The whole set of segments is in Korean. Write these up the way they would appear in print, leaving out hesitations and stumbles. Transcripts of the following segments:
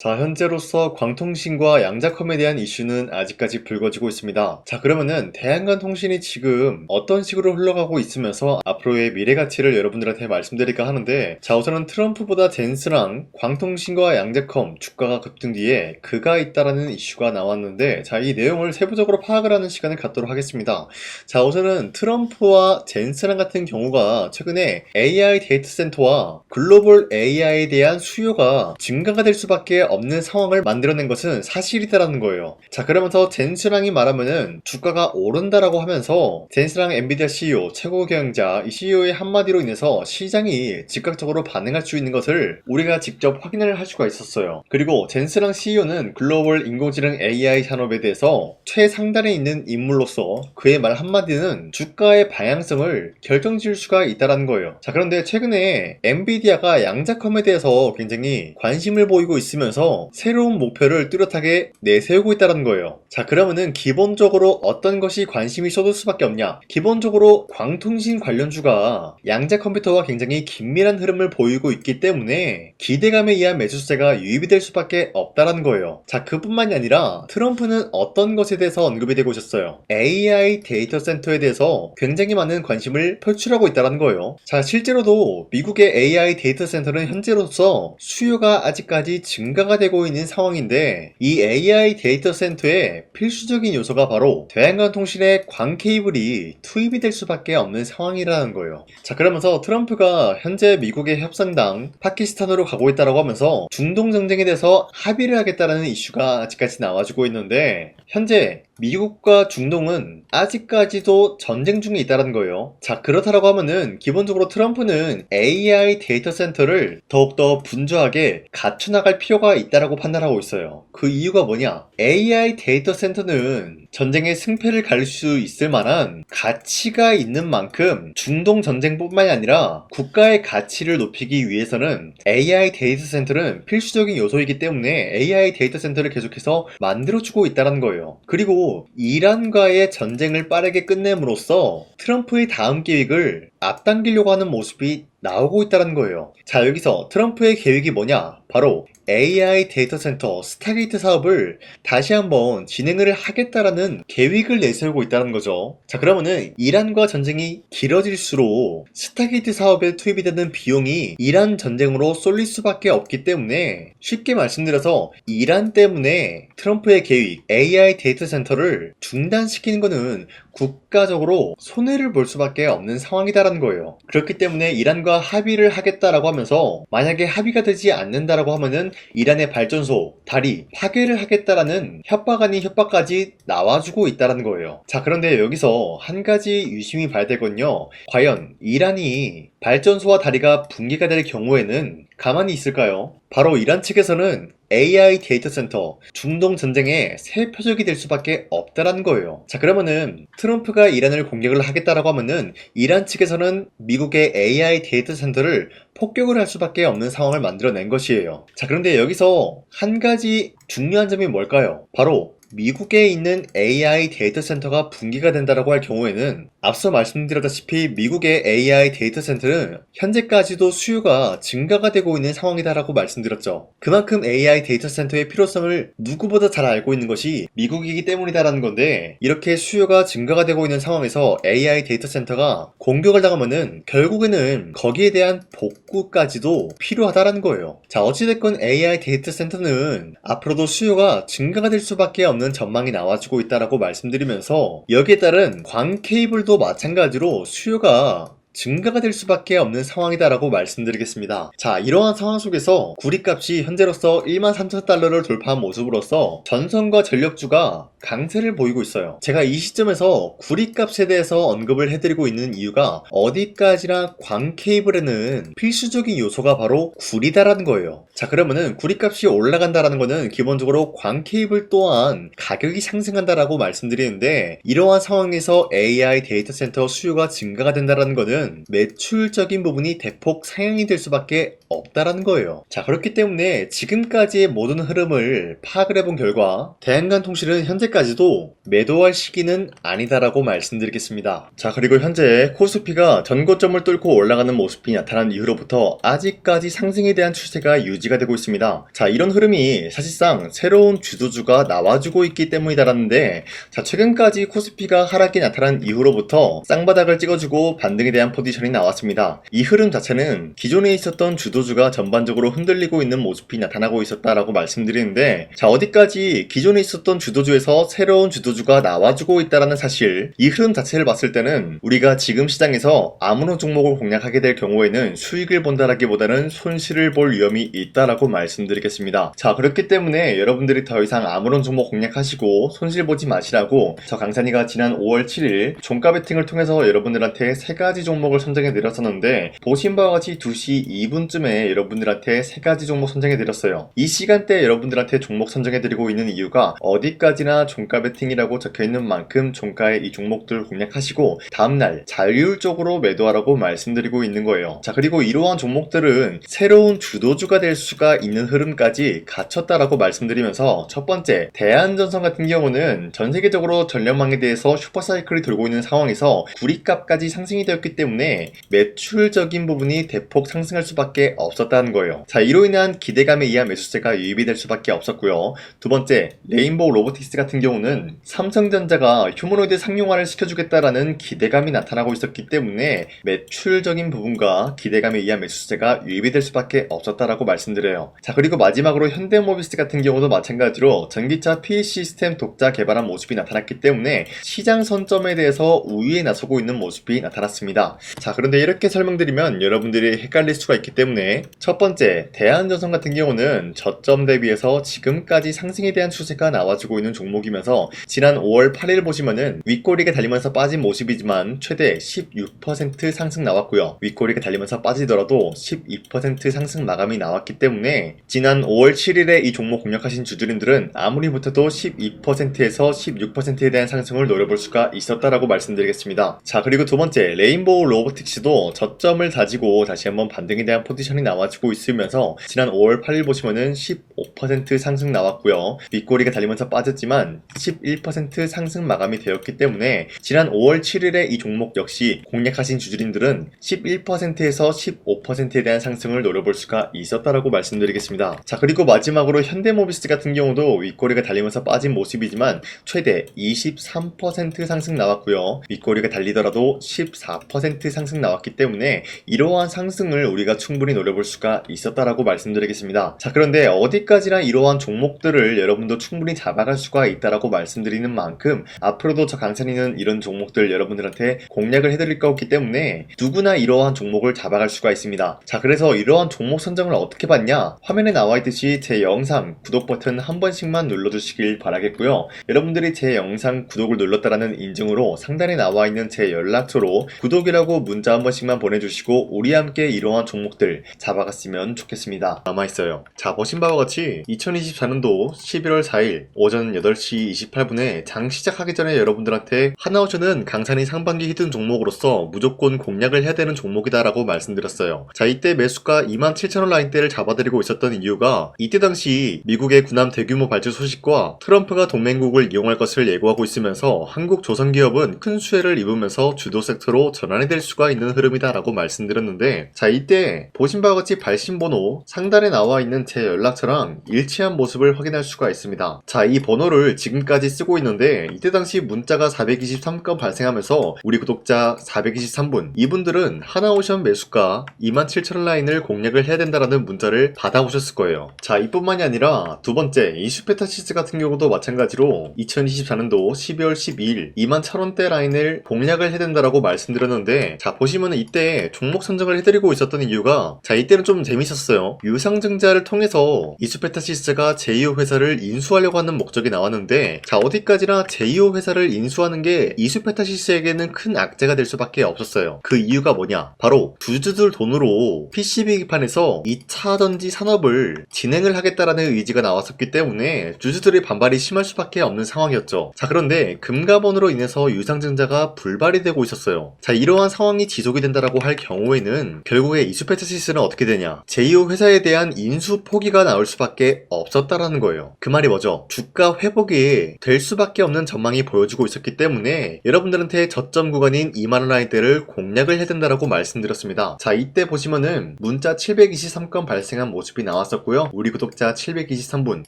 자, 현재로서 광통신과 양자컴에 대한 이슈는 아직까지 불거지고 있습니다. 자, 그러면은 대한광통신이 지금 어떤 식으로 흘러가고 있으면서 앞으로의 미래 가치를 여러분들한테 말씀드릴까 하는데, 자, 우선은 트럼프보다 젠스랑 광통신과 양자컴 주가가 급등 뒤에 그가 있다라는 이슈가 나왔는데, 자, 이 내용을 세부적으로 파악을 하는 시간을 갖도록 하겠습니다. 자, 우선은 트럼프와 젠스랑 같은 경우가 최근에 AI 데이터 센터와 글로벌 AI에 대한 수요가 증가가 될 수밖에 없는 상황을 만들어낸 것은 사실이다라는 거예요. 자, 그러면서 젠스랑이 말하면은 주가가 오른다라고 하면서 젠스랑 엔비디아 CEO, 최고 경영자 이 CEO의 한마디로 인해서 시장이 즉각적으로 반응할 수 있는 것을 우리가 직접 확인을 할 수가 있었어요. 그리고 젠스랑 CEO는 글로벌 인공지능 AI 산업에 대해서 최상단에 있는 인물로서 그의 말 한마디는 주가의 방향성을 결정지을 수가 있다라는 거예요. 자, 그런데 최근에 엔비디아가 양자컴에 대해서 굉장히 관심을 보이고 있으면서 새로운 목표를 뚜렷하게 내세우고 있다는 거예요. 자, 그러면은 기본적으로 어떤 것이 관심이 쏟을 수밖에 없냐? 기본적으로 광통신 관련주가 양자 컴퓨터와 굉장히 긴밀한 흐름을 보이고 있기 때문에 기대감에 의한 매수세가 유입이 될 수밖에 없다는 거예요. 자, 그뿐만이 아니라 트럼프는 어떤 것에 대해서 언급이 되고 있었어요? AI 데이터 센터에 대해서 굉장히 많은 관심을 표출하고 있다는 거예요. 자, 실제로도 미국의 AI 데이터 센터는 현재로서 수요가 아직까지 증가가 되고 있는 상황인데, 이 AI 데이터 센터의 필수적인 요소가 바로 대한광통신의 광 케이블이 투입이 될 수밖에 없는 상황이라는 거예요. 자, 그러면서 트럼프가 현재 미국의 협상당 파키스탄으로 가고 있다고 하면서 중동 정쟁에 대해서 합의를 하겠다라는 이슈가 아직까지 나와주고 있는데, 현재 미국과 중동은 아직까지도 전쟁 중에 있다는 거예요. 자, 그렇다라고 하면은 기본적으로 트럼프는 AI 데이터 센터를 더욱더 분주하게 갖춰나갈 필요가 있다라고 판단하고 있어요. 그 이유가 뭐냐? AI 데이터 센터는 전쟁의 승패를 가릴 수 있을 만한 가치가 있는 만큼 중동 전쟁뿐만이 아니라 국가의 가치를 높이기 위해서는 AI 데이터 센터는 필수적인 요소이기 때문에 AI 데이터 센터를 계속해서 만들어주고 있다는 거예요. 그리고 이란과의 전쟁을 빠르게 끝냄으로써 트럼프의 다음 계획을 앞당기려고 하는 모습이 나오고 있다는 거예요. 자, 여기서 트럼프의 계획이 뭐냐? 바로 AI 데이터 센터 스타게이트 사업을 다시 한번 진행을 하겠다라는 계획을 내세우고 있다는 거죠. 자, 그러면은 이란과 전쟁이 길어질수록 스타게이트 사업에 투입이 되는 비용이 이란 전쟁으로 쏠릴 수밖에 없기 때문에, 쉽게 말씀드려서 이란 때문에 트럼프의 계획 AI 데이터 센터를 중단시키는 것은 국가적으로 손해를 볼 수밖에 없는 상황이다라는 거예요. 그렇기 때문에 이란과 합의를 하겠다라고 하면서 만약에 합의가 되지 않는다라고 하면은 이란의 발전소, 다리 파괴를 하겠다라는 협박 아닌 협박까지 나와주고 있다는 거예요. 자, 그런데 여기서 한 가지 유심히 봐야 되거든요. 과연 이란이 발전소와 다리가 붕괴가 될 경우에는 가만히 있을까요? 바로 이란 측에서는 AI 데이터 센터, 중동 전쟁의 새 표적이 될 수밖에 없다라는 거예요. 자, 그러면은 트럼프가 이란을 공격을 하겠다라고 하면은 이란 측에서는 미국의 AI 데이터 센터를 폭격을 할 수밖에 없는 상황을 만들어낸 것이에요. 자, 그런데 여기서 한 가지 중요한 점이 뭘까요? 바로 미국에 있는 AI 데이터 센터가 붕괴가 된다라고 할 경우에는 앞서 말씀드렸다시피 미국의 AI 데이터 센터는 현재까지도 수요가 증가가 되고 있는 상황이다라고 말씀드렸죠. 그만큼 AI 데이터 센터의 필요성을 누구보다 잘 알고 있는 것이 미국이기 때문이다라는 건데, 이렇게 수요가 증가가 되고 있는 상황에서 AI 데이터 센터가 공격을 당하면은 결국에는 거기에 대한 복구까지도 필요하다라는 거예요. 자, 어찌됐건 AI 데이터 센터는 앞으로도 수요가 증가가 될 수밖에 없는 전망이 나와주고 있다라고 말씀드리면서, 여기에 따른 광 케이블도 마찬가지로 수요가 증가가 될 수밖에 없는 상황이다라고 말씀드리겠습니다. 자, 이러한 상황 속에서 구리값이 현재로서 13,000달러를 돌파한 모습으로서 전선과 전력주가 강세를 보이고 있어요. 제가 이 시점에서 구리값에 대해서 언급을 해드리고 있는 이유가, 어디까지나 광 케이블에는 필수적인 요소가 바로 구리다라는 거예요. 자, 그러면은 구리값이 올라간다라는 거는 기본적으로 광 케이블 또한 가격이 상승한다라고 말씀드리는데, 이러한 상황에서 AI 데이터 센터 수요가 증가가 된다라는 거는 이유는 매출적인 부분이 대폭 상향이 될 수밖에 없다라는 거예요. 자, 그렇기 때문에 지금까지의 모든 흐름을 파악을 해본 결과 대한간통실은 현재까지도 매도할 시기는 아니다라고 말씀드리겠습니다. 자, 그리고 현재 코스피가 전고점을 뚫고 올라가는 모습이 나타난 이후로부터 아직까지 상승에 대한 추세가 유지가 되고 있습니다. 자, 이런 흐름이 사실상 새로운 주도주가 나와주고 있기 때문이다라는데, 자, 최근까지 코스피가 하락이 나타난 이후로부터 쌍바닥을 찍어주고 반등에 대한 포지션이 나왔습니다. 이 흐름 자체는 기존에 있었던 주도주가 전반적으로 흔들리고 있는 모습이 나타나고 있었다라고 말씀드리는데, 자, 어디까지 기존에 있었던 주도주에서 새로운 주도주가 나와주고 있다라는 사실, 이 흐름 자체를 봤을 때는 우리가 지금 시장에서 아무런 종목을 공략하게 될 경우에는 수익을 본다라기보다는 손실을 볼 위험이 있다라고 말씀드리겠습니다. 자, 그렇기 때문에 여러분들이 더 이상 아무런 종목 공략하시고 손실 보지 마시라고 저 강산이가 지난 5월 7일 종가 베팅을 통해서 여러분들한테 3가지 종목을 선정해 드렸었는데, 보신 바와 같이 2시 2분쯤에 여러분들한테 3가지 종목 선정해 드렸어요. 이 시간대에 여러분들한테 종목 선정해 드리고 있는 이유가 어디까지나 종가 베팅이라고 적혀 있는 만큼 종가의 이 종목들 공략하시고 다음날 자율적으로 매도하라고 말씀드리고 있는 거예요. 자, 그리고 이러한 종목들은 새로운 주도주가 될 수가 있는 흐름까지 갖췄다라고 말씀드리면서, 첫 번째, 대한전선 같은 경우는 전 세계적으로 전력망에 대해서 슈퍼사이클이 돌고 있는 상황에서 구리값까지 상승이 되었기 때문에 매출적인 부분이 대폭 상승할 수밖에 없었다는 거예요. 자, 이로 인한 기대감에 의한 매수세가 유입이 될 수밖에 없었고요. 두 번째, 레인보우 로보틱스 같은 경우는 삼성전자가 휴머노이드 상용화를 시켜주겠다라는 기대감이 나타나고 있었기 때문에 매출적인 부분과 기대감에 의한 매수세가 유입이 될 수밖에 없었다라고 말씀드려요. 자, 그리고 마지막으로 현대모비스 같은 경우도 마찬가지로 전기차 PE 시스템 독자 개발한 모습이 나타났기 때문에 시장 선점에 대해서 우위에 나서고 있는 모습이 나타났습니다. 자, 그런데 이렇게 설명드리면 여러분들이 헷갈릴 수가 있기 때문에, 첫 번째, 대한전선 같은 경우는 저점 대비해서 지금까지 상승에 대한 추세가 나와주고 있는 종목이면서 지난 5월 8일 보시면은 윗꼬리가 달리면서 빠진 모습이지만 최대 16% 상승 나왔고요. 윗꼬리가 달리면서 빠지더라도 12% 상승 마감이 나왔기 때문에 지난 5월 7일에 이 종목 공략하신 주주님들은 아무리 못해도 12%에서 16%에 대한 상승을 노려볼 수가 있었다라고 말씀드리겠습니다. 자, 그리고 두 번째, 레인보우 로보틱스도 저점을 다지고 다시 한번 반등에 대한 포지션이 나와주고 있으면서 지난 5월 8일 보시면은 15% 상승 나왔고요. 윗꼬리가 달리면서 빠졌지만 11% 상승 마감이 되었기 때문에 지난 5월 7일에 이 종목 역시 공략하신 주주님들은 11%에서 15%에 대한 상승을 노려볼 수가 있었다라고 말씀드리겠습니다. 자, 그리고 마지막으로 현대모비스 같은 경우도 윗꼬리가 달리면서 빠진 모습이지만 최대 23% 상승 나왔고요. 윗꼬리가 달리더라도 14% 상승 나왔기 때문에 이러한 상승을 우리가 충분히 노려볼 수가 있었다라고 말씀드리겠습니다. 자, 그런데 어디까지나 이러한 종목들을 여러분도 충분히 잡아갈 수가 있다라고 말씀드리는 만큼 앞으로도 저 강산이는 이런 종목들 여러분들한테 공략을 해드릴 거기 때문에 누구나 이러한 종목을 잡아갈 수가 있습니다. 자, 그래서 이러한 종목 선정을 어떻게 받냐? 화면에 나와 있듯이 제 영상 구독 버튼 한 번씩만 눌러주시길 바라겠고요. 여러분들이 제 영상 구독을 눌렀다라는 인증으로 상단에 나와 있는 제 연락처로 구독이라고 문자 한 번씩만 보내주시고 우리 함께 이러한 종목들 잡아갔으면 좋겠습니다. 남아있어요. 자, 보신 바와 같이 2024년도 11월 4일 오전 8시 28분에 장 시작하기 전에 여러분들한테 하나오션은 강산이 상반기 히든 종목으로서 무조건 공략을 해야 되는 종목이다라고 말씀드렸어요. 자, 이때 매수가 27,000원 라인대를 잡아드리고 있었던 이유가 이때 당시 미국의 군함 대규모 발주 소식과 트럼프가 동맹국을 이용할 것을 예고하고 있으면서 한국 조선기업은 큰 수혜를 입으면서 주도 섹터로 전환이 될 수가 있는 흐름이다라고 말씀드렸는데, 자, 이때 보신 바와 같이 발신번호 상단에 나와 있는 제 연락처랑 일치한 모습을 확인할 수가 있습니다. 자, 이 번호를 지금까지 쓰고 있는데 이때 당시 문자가 423건 발생하면서 우리 구독자 423분, 이분들은 하나오션 매수가 27,000원 라인을 공략을 해야 된다라는 문자를 받아오셨을 거예요. 자, 이뿐만이 아니라 두 번째, 이슈페타시스 같은 경우도 마찬가지로 2024년도 12월 12일 21,000원대 라인을 공략을 해야 된다라고 말씀드렸는데, 자, 보시면은 이때 종목 선정을 해드리고 있었던 이유가, 자, 이때는 좀 재밌었어요. 유상증자를 통해서 이슈페타시스가 제2호 회사를 인수하려고 하는 목적이 나왔는데, 자, 어디까지나 제2호 회사를 인수하는 게 이슈페타시스에게는 큰 악재가 될 수밖에 없었어요. 그 이유가 뭐냐? 바로 주주들 돈으로 PCB기판에서 2차 전지 산업을 진행을 하겠다라는 의지가 나왔었기 때문에 주주들의 반발이 심할 수밖에 없는 상황이었죠. 자, 그런데 금가번으로 인해서 유상증자가 불발이 되고 있었어요. 자, 이러한 이러한 상황이 지속이 된다라고 할 경우에는 결국에 이수페타시스는 어떻게 되냐? 제2호 회사에 대한 인수 포기가 나올 수밖에 없었다라는 거예요. 그 말이 뭐죠? 주가 회복이 될 수밖에 없는 전망이 보여지고 있었기 때문에 여러분들한테 저점 구간인 2만원 라인대를 공략을 해야 된다라고 말씀드렸습니다. 자, 이때 보시면은 문자 723건 발생한 모습이 나왔었고요. 우리 구독자 723분,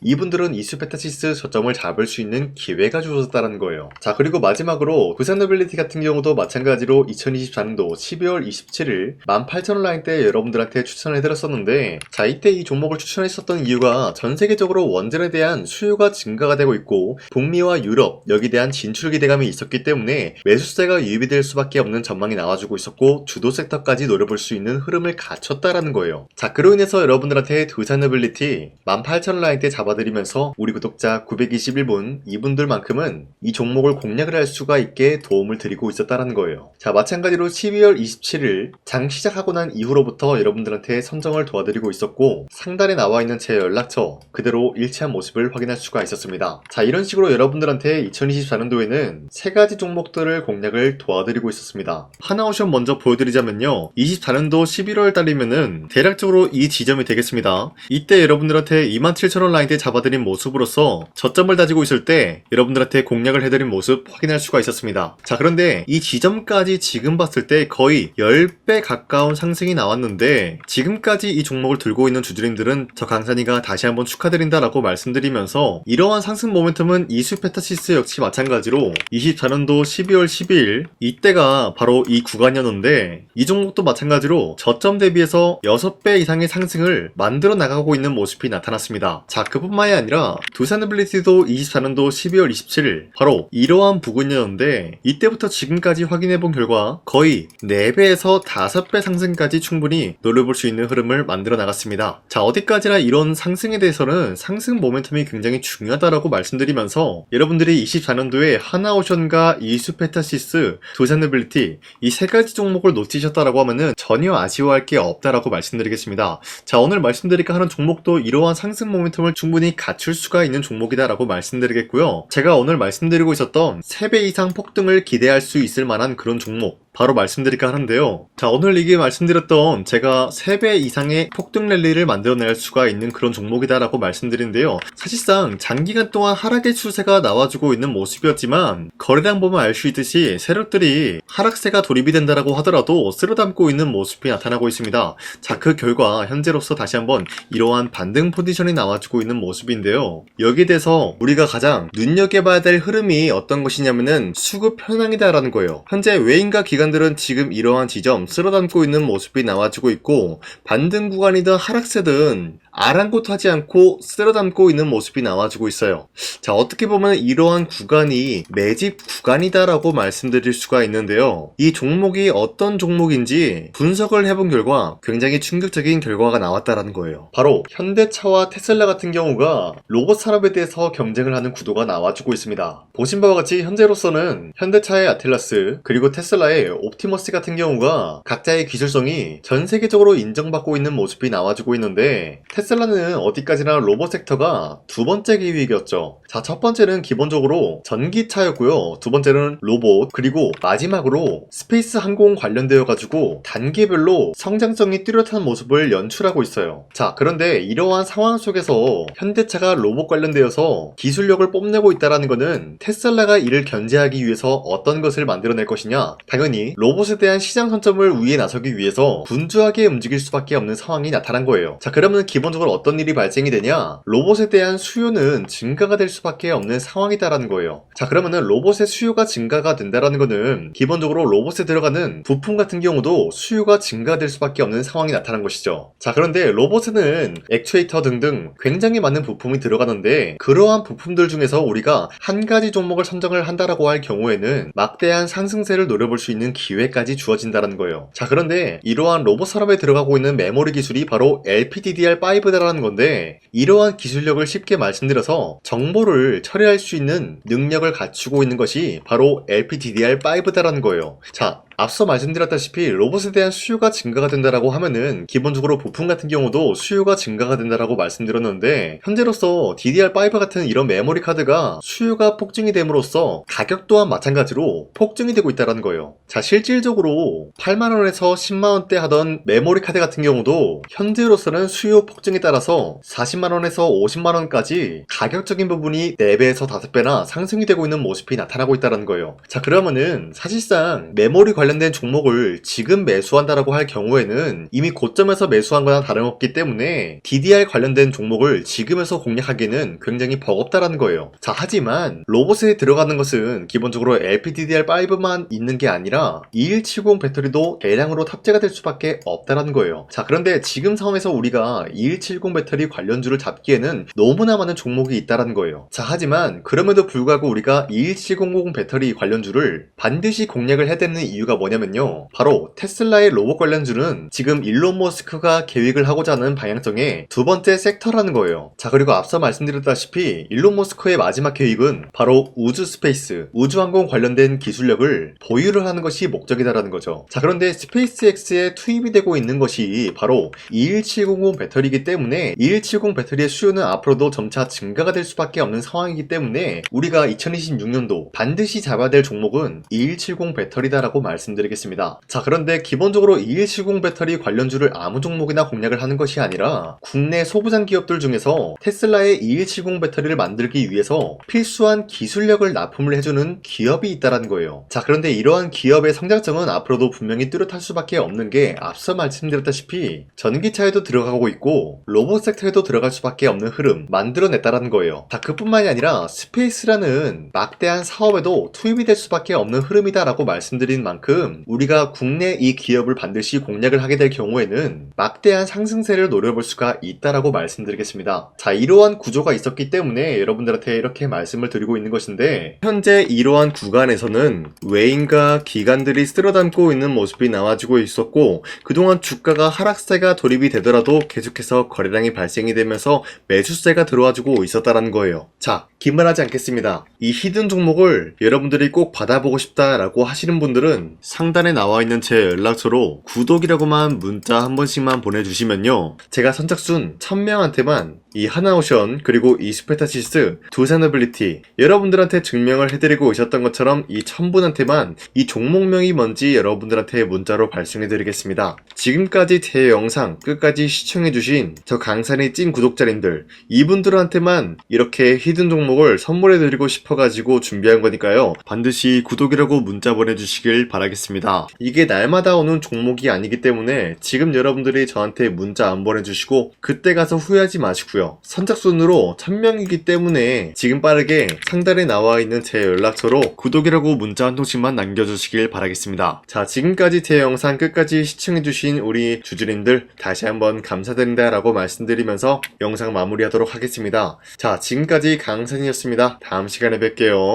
이분들은 이수페타시스 저점을 잡을 수 있는 기회가 주어졌다는 거예요. 자, 그리고 마지막으로 부산노빌리티 같은 경우도 마찬가지로 2024년도 12월 27일 18,000원 라인대 여러분들한테 추천해드렸었는데, 자, 이때 이 종목을 추천했었던 이유가 전 세계적으로 원전에 대한 수요가 증가가 되고 있고 북미와 유럽 여기에 대한 진출 기대감이 있었기 때문에 매수세가 유입이 될 수밖에 없는 전망이 나와주고 있었고 주도 섹터까지 노려볼 수 있는 흐름을 갖췄다라는 거예요. 자, 그로 인해서 여러분들한테 두산노빌리티 18,000원 라인대 잡아드리면서 우리 구독자 921분 이분들만큼은 이 종목을 공략을 할 수가 있게 도움을 드리고 있었다라는 거예요. 자, 마찬가지로 12월 27일 장 시작하고 난 이후로부터 여러분들한테 선정을 도와드리고 있었고 상단에 나와 있는 제 연락처 그대로 일치한 모습을 확인할 수가 있었습니다. 자, 이런 식으로 여러분들한테 2024년도에는 세 가지 종목들을 공략을 도와드리고 있었습니다. 하나오션 먼저 보여드리자면요, 24년도 11월 달이면은 대략적으로 이 지점이 되겠습니다. 이때 여러분들한테 27,000원 라인대 잡아드린 모습으로서 저점을 다지고 있을 때 여러분들한테 공략을 해드린 모습 확인할 수가 있었습니다. 자, 그런데 이 지점까지 지금 봤을 때 거의 10배 가까운 상승이 나왔는데 지금까지 이 종목을 들고 있는 주주님들은 저 강산이가 다시 한번 축하드린다라고 말씀드리면서 이러한 상승 모멘텀은 이수페타시스 역시 마찬가지로 24년도 12월 12일 이때가 바로 이 구간이었는데 이 종목도 마찬가지로 저점 대비해서 6배 이상의 상승을 만들어 나가고 있는 모습이 나타났습니다. 자, 그뿐만이 아니라 두산노빌리티도 24년도 12월 27일 바로 이러한 부근이었는데 이때부터 지금까지 확인해본 결과 거의 4배에서 5배 상승까지 충분히 노려볼 수 있는 흐름을 만들어 나갔습니다. 자, 어디까지나 이런 상승에 대해서는 상승 모멘텀이 굉장히 중요하다라고 말씀드리면서 여러분들이 24년도에 하나오션과 이수페타시스, 두산노빌리티 이 세 가지 종목을 놓치셨다라고 하면은 전혀 아쉬워할 게 없다라고 말씀드리겠습니다. 자, 오늘 말씀드릴까 하는 종목도 이러한 상승 모멘텀을 충분히 갖출 수가 있는 종목이다라고 말씀드리겠고요. 제가 오늘 말씀드리고 있었던 3배 이상 폭등을 기대할 수 있을 만한 그런 종목 바로 말씀드릴까 하는데요. 자, 오늘 이게 말씀드렸던 제가 3배 이상의 폭등 랠리를 만들어낼 수가 있는 그런 종목이다라고 말씀드린데요. 사실상 장기간 동안 하락의 추세가 나와주고 있는 모습이었지만 거래량 보면 알 수 있듯이 세력들이 하락세가 돌입이 된다라고 하더라도 쓸어담고 있는 모습이 나타나고 있습니다. 자, 그 결과 현재로서 다시 한번 이러한 반등 포지션이 나와주고 있는 모습인데요. 여기에 대해서 우리가 가장 눈여겨봐야 될 흐름이 어떤 것이냐면은 수급 현황이다라는 거예요. 현재 외인과 기관들은 지금 이러한 지점 쓸어담고 있는 모습이 나와주고 있고 반등 구간이든 하락세든 아랑곳하지 않고 쓸어담고 있는 모습이 나와주고 있어요. 자, 어떻게 보면 이러한 구간이 매집 구간이다라고 말씀드릴 수가 있는데요. 이 종목이 어떤 종목인지 분석을 해본 결과 굉장히 충격적인 결과가 나왔다라는 거예요. 바로 현대차와 테슬라 같은 경우가 로봇 산업에 대해서 경쟁을 하는 구도가 나와주고 있습니다. 보신 바와 같이 현재로서는 현대차의 아틀라스 그리고 테슬라의 옵티머스 같은 경우가 각자의 기술성이 전 세계적으로 인정받고 있는 모습이 나와주고 있는데 테슬라는 어디까지나 로봇 섹터가 두 번째 기획이었죠. 자, 첫 번째는 기본적으로 전기차였고요. 두 번째는 로봇, 그리고 마지막으로 스페이스 항공 관련되어 가지고 단계별로 성장성이 뚜렷한 모습을 연출하고 있어요. 자, 그런데 이러한 상황 속에서 현대차가 로봇 관련되어서 기술력을 뽐내고 있다는 것은 테슬라가 이를 견제하기 위해서 어떤 것을 만들어낼 것이냐? 당연히 로봇에 대한 시장 선점을 위해 나서기 위해서 분주하게 움직일 수밖에 없는 상황이 나타난 거예요. 자, 그러면 기본적으로 어떤 일이 발생이 되냐? 로봇에 대한 수요는 증가가 될 수밖에 없는 상황이다라는 거예요. 자, 그러면은 로봇의 수요가 증가가 된다라는 거는 기본적으로 로봇에 들어가는 부품 같은 경우도 수요가 증가될 수밖에 없는 상황이 나타난 것이죠. 자, 그런데 로봇에는 액추에이터 등등 굉장히 많은 부품이 들어가는데 그러한 부품들 중에서 우리가 한 가지 종목을 선정을 한다라고 할 경우에는 막대한 상승세를 노려볼 수 있는 기회까지 주어진다는 거예요. 자, 그런데 이러한 로봇 산업에 들어가고 있는 메모리 기술이 바로 LPDDR5다라는 건데 이러한 기술력을 쉽게 말씀드려서 정보를 처리할 수 있는 능력을 갖추고 있는 것이 바로 LPDDR5다라는 거예요. 자, 앞서 말씀드렸다시피 로봇에 대한 수요가 증가가 된다라고 하면은 기본적으로 부품 같은 경우도 수요가 증가가 된다라고 말씀드렸는데, 현재로서 DDR5 같은 이런 메모리 카드가 수요가 폭증이 됨으로써 가격 또한 마찬가지로 폭증이 되고 있다는 거예요. 자, 실질적으로 8만원에서 10만원대 하던 메모리 카드 같은 경우도 현재로서는 수요 폭증에 따라서 40만원에서 50만원까지 가격적인 부분이 4배에서 5배나 상승이 되고 있는 모습이 나타나고 있다는 거예요. 자, 그러면은 사실상 메모리 관련된 종목을 지금 매수한다라고 할 경우에는 이미 고점에서 매수한 거나 다름없기 때문에 DDR 관련된 종목을 지금에서 공략하기는 굉장히 버겁다라는 거예요. 자, 하지만 로봇에 들어가는 것은 기본적으로 LPDDR5만 있는 게 아니라 2170 배터리도 대량으로 탑재가 될 수밖에 없다라는 거예요. 자, 그런데 지금 상황에서 우리가 2170 배터리 관련주를 잡기에는 너무나 많은 종목이 있다라는 거예요. 자, 하지만 그럼에도 불구하고 우리가 2170 배터리 관련주를 반드시 공략을 해야 되는 이유가 뭐냐면요, 바로 테슬라의 로봇 관련주는 지금 일론 머스크가 계획을 하고자 하는 방향성의 두 번째 섹터라는 거예요. 자, 그리고 앞서 말씀드렸다시피 일론 머스크의 마지막 계획은 바로 우주 스페이스, 우주항공 관련된 기술력을 보유를 하는 것이 목적이다라는 거죠. 자, 그런데 스페이스X에 투입이 되고 있는 것이 바로 21700 배터리이기 때문에 2170 배터리의 수요는 앞으로도 점차 증가가 될 수밖에 없는 상황이기 때문에 우리가 2026년도 반드시 잡아야 될 종목은 2170 배터리다라고 말씀드리겠습니다. 자, 그런데 기본적으로 2170 배터리 관련주를 아무 종목이나 공략을 하는 것이 아니라 국내 소부장 기업들 중에서 테슬라의 2170 배터리를 만들기 위해서 필수한 기술력을 납품을 해주는 기업이 있다는 거예요. 자, 그런데 이러한 기업의 성장성은 앞으로도 분명히 뚜렷할 수밖에 없는 게 앞서 말씀드렸다시피 전기차에도 들어가고 있고 로봇 섹터에도 들어갈 수밖에 없는 흐름 만들어냈다는 거예요. 자, 그뿐만이 아니라 스페이스라는 막대한 사업에도 투입이 될 수밖에 없는 흐름이다라고 말씀드린 만큼 우리가 국내 이 기업을 반드시 공략을 하게 될 경우에는 막대한 상승세를 노려볼 수가 있다라고 말씀드리겠습니다. 자, 이러한 구조가 있었기 때문에 여러분들한테 이렇게 말씀을 드리고 있는 것인데, 현재 이러한 구간에서는 외인과 기관들이 쓸어담고 있는 모습이 나와주고 있었고, 그동안 주가가 하락세가 돌입이 되더라도 계속해서 거래량이 발생이 되면서 매수세가 들어와주고 있었다라는 거예요. 자, 긴말하지 않겠습니다. 이 히든 종목을 여러분들이 꼭 받아보고 싶다라고 하시는 분들은 상단에 나와 있는 제 연락처로 구독이라고만 문자 한 번씩만 보내주시면요, 제가 선착순 1000명한테만 이 하나오션 그리고 이 스페타시스 두 사너빌리티 여러분들한테 증명을 해드리고 있었던 것처럼 이 1000분한테만 이 종목명이 뭔지 여러분들한테 문자로 발송해드리겠습니다. 지금까지 제 영상 끝까지 시청해주신 저 강산의 찐 구독자님들, 이분들한테만 이렇게 히든 종목을 선물해드리고 싶어가지고 준비한 거니까요, 반드시 구독이라고 문자 보내주시길 바라겠습니다. 이게 날마다 오는 종목이 아니기 때문에 지금 여러분들이 저한테 문자 안 보내주시고 그때 가서 후회하지 마시고요, 선착순으로 1000명이기 때문에 지금 빠르게 상단에 나와 있는 제 연락처로 구독이라고 문자 한 통씩만 남겨주시길 바라겠습니다. 자, 지금까지 제 영상 끝까지 시청해주신 우리 주주님들 다시 한번 감사드린다 라고 말씀드리면서 영상 마무리하도록 하겠습니다. 자, 지금까지 강산이었습니다. 다음 시간에 뵐게요.